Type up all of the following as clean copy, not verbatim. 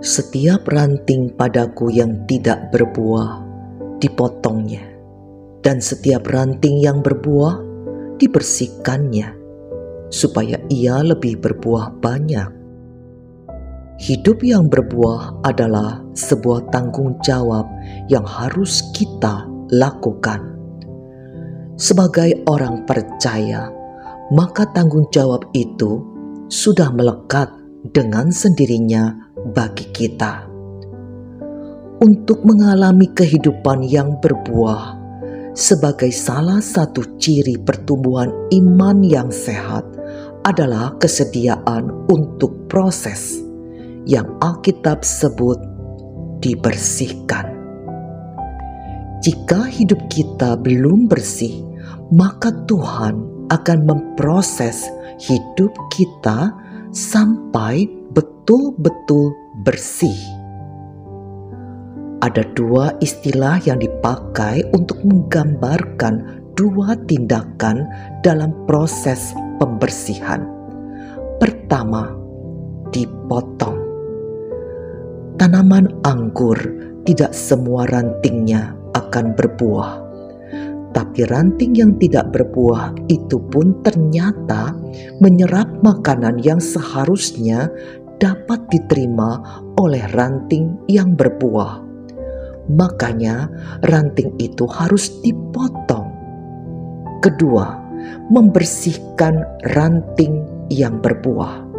Setiap ranting padaku yang tidak berbuah dipotongnya, dan setiap ranting yang berbuah dibersihkannya, supaya ia lebih berbuah banyak. Hidup yang berbuah adalah sebuah tanggung jawab yang harus kita lakukan. Sebagai orang percaya, maka tanggung jawab itu sudah melekat dengan sendirinya bagi kita. Untuk mengalami kehidupan yang berbuah sebagai salah satu ciri pertumbuhan iman yang sehat adalah kesediaan untuk proses yang Alkitab sebut dibersihkan. Jika hidup kita belum bersih, maka Tuhan akan memproses hidup kita sampai betul-betul bersih. Ada dua istilah yang dipakai untuk menggambarkan dua tindakan dalam proses pembersihan. Pertama, dipotong. Tanaman anggur tidak semua rantingnya akan berbuah. Tapi ranting yang tidak berbuah itu pun ternyata menyerap makanan yang seharusnya dapat diterima oleh ranting yang berbuah. Makanya ranting itu harus dipotong. Kedua, membersihkan ranting yang berbuah.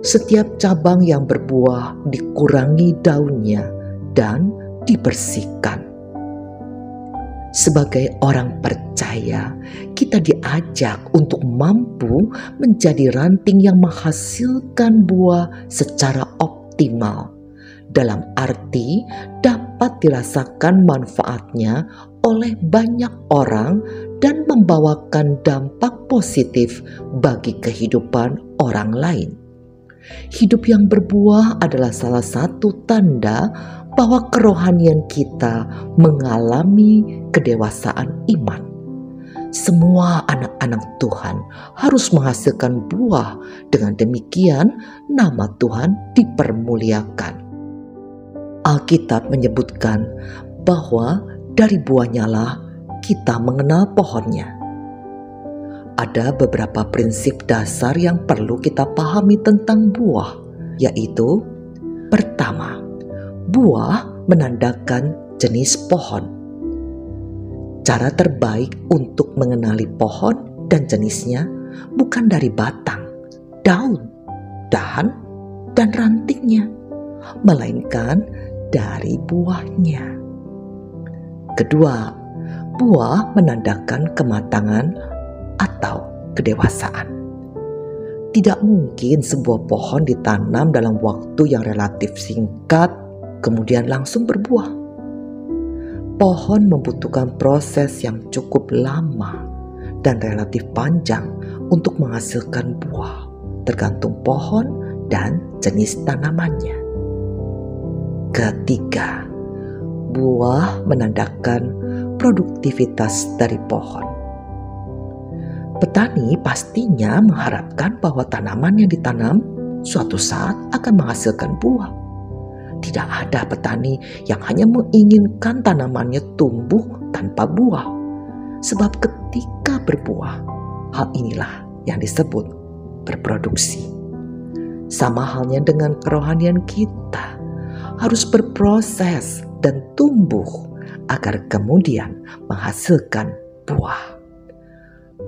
Setiap cabang yang berbuah dikurangi daunnya dan dibersihkan. Sebagai orang percaya, kita diajak untuk mampu menjadi ranting yang menghasilkan buah secara optimal. Dalam arti dapat dirasakan manfaatnya oleh banyak orang dan membawakan dampak positif bagi kehidupan orang lain. Hidup yang berbuah adalah salah satu tanda bahwa kerohanian kita mengalami kedewasaan iman. Semua anak-anak Tuhan harus menghasilkan buah. Dengan demikian, nama Tuhan dipermuliakan. Alkitab menyebutkan bahwa dari buahnya lah kita mengenal pohonnya. Ada beberapa prinsip dasar yang perlu kita pahami tentang buah, yaitu pertama, buah menandakan jenis pohon. Cara terbaik untuk mengenali pohon dan jenisnya bukan dari batang, daun, dahan, dan rantingnya, melainkan dari buahnya. Kedua, buah menandakan kematangan atau kedewasaan. Tidak mungkin sebuah pohon ditanam dalam waktu yang relatif singkat kemudian langsung berbuah. Pohon membutuhkan proses yang cukup lama dan relatif panjang untuk menghasilkan buah, tergantung pohon dan jenis tanamannya. Ketiga, buah menandakan produktivitas dari pohon. Petani pastinya mengharapkan bahwa tanaman yang ditanam suatu saat akan menghasilkan buah. Tidak ada petani yang hanya menginginkan tanamannya tumbuh tanpa buah. Sebab ketika berbuah, hal inilah yang disebut berproduksi. Sama halnya dengan kerohanian kita, harus berproses dan tumbuh agar kemudian menghasilkan buah.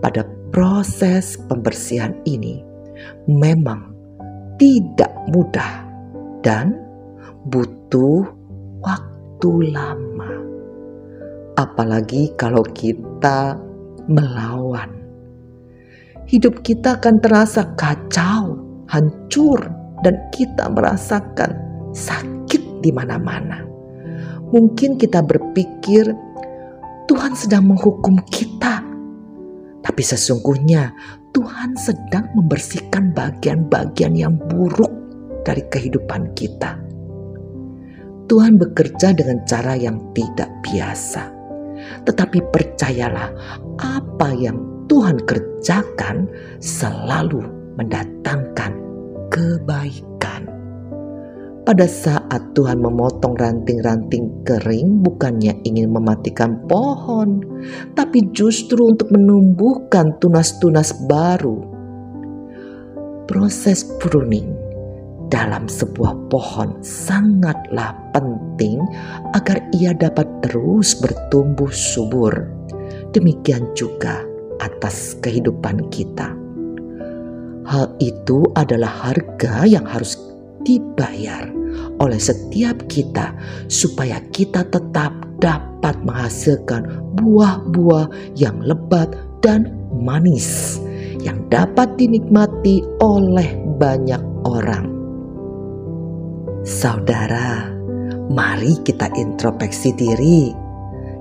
Pada proses pembersihan ini memang tidak mudah dan butuh waktu lama. Apalagi kalau kita melawan. Hidup kita akan terasa kacau, hancur, dan kita merasakan sakit di mana-mana. Mungkin kita berpikir Tuhan sedang menghukum kita. Tapi sesungguhnya Tuhan sedang membersihkan bagian-bagian yang buruk dari kehidupan kita. Tuhan bekerja dengan cara yang tidak biasa. Tetapi percayalah, apa yang Tuhan kerjakan selalu mendatangkan kebaikan. Pada saat Tuhan memotong ranting-ranting kering, bukannya ingin mematikan pohon, tapi justru untuk menumbuhkan tunas-tunas baru. Proses pruning dalam sebuah pohon sangatlah penting agar ia dapat terus bertumbuh subur. Demikian juga atas kehidupan kita. Hal itu adalah harga yang harus dibayar oleh setiap kita supaya kita tetap dapat menghasilkan buah-buah yang lebat dan manis yang dapat dinikmati oleh banyak orang. Saudara, mari kita introspeksi diri.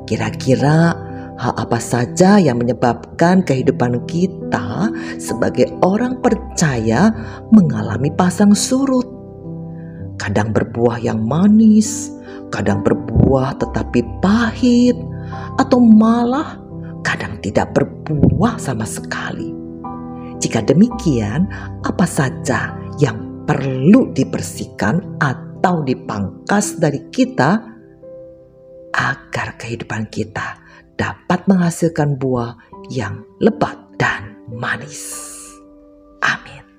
Kira-kira hal apa saja yang menyebabkan kehidupan kita sebagai orang percaya mengalami pasang surut? Kadang berbuah yang manis, kadang berbuah tetapi pahit, atau malah kadang tidak berbuah sama sekali. Jika demikian, apa saja yang perlu dibersihkan atau dipangkas dari kita agar kehidupan kita dapat menghasilkan buah yang lebat dan manis? Amin.